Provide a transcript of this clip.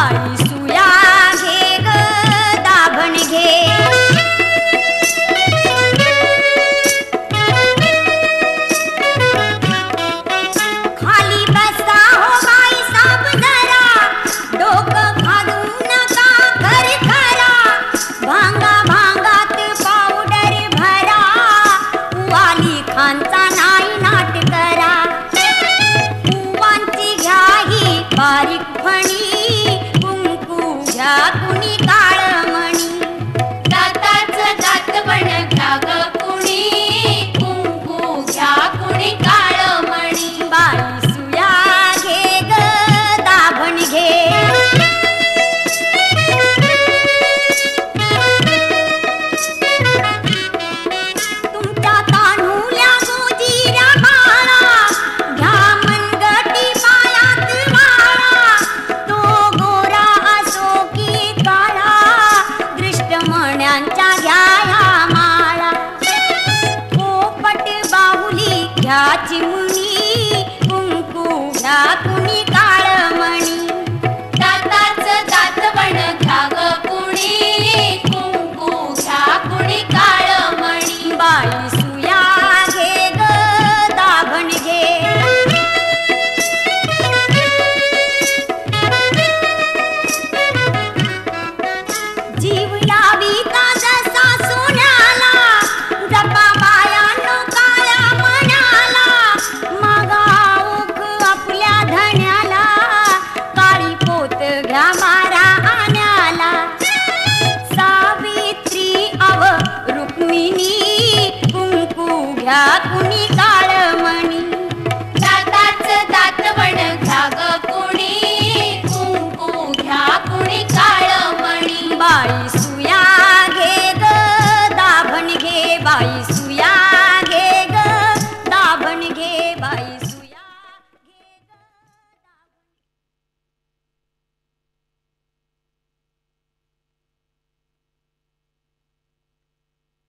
बाई सुया घे ग दाभण घे, खाली बसा हो बाई साब जरा, डोकं घालू नका घर खरा, भांगा भांगात पावडर भरा, वाली खानचा नाही नाट करा, कुवांची घ्या ही बारीक फणी, कुंकू घ्या कुणी काळमणी, दाताचं दातवण घ्या ग कुणी, कुंकू घ्या कुणी काळमणी. बाई सुया घे ग दाभण घे, तुमच्या तान्हुल्या गोजिऱ्या बाळा, घ्या मनगटी पायात वाळा, तो गोरा असो की काळा, दृष्टमण्यांच्या घ्या ह्या माळा, पोपट बाहुली घ्या चिमणी, कुंकू घ्या कुणी काळमणी, दाताचं दातवण घ्या ग कुणी, कुंकू घ्या कुणी काळमणी. बाई सुया घे ग दाभण घे, जीव लाविता जसा सोन्याला, जपा बायानो काळ्या मनाला, मागा ओख आपल्या धन्याला, काळी पोत घ्या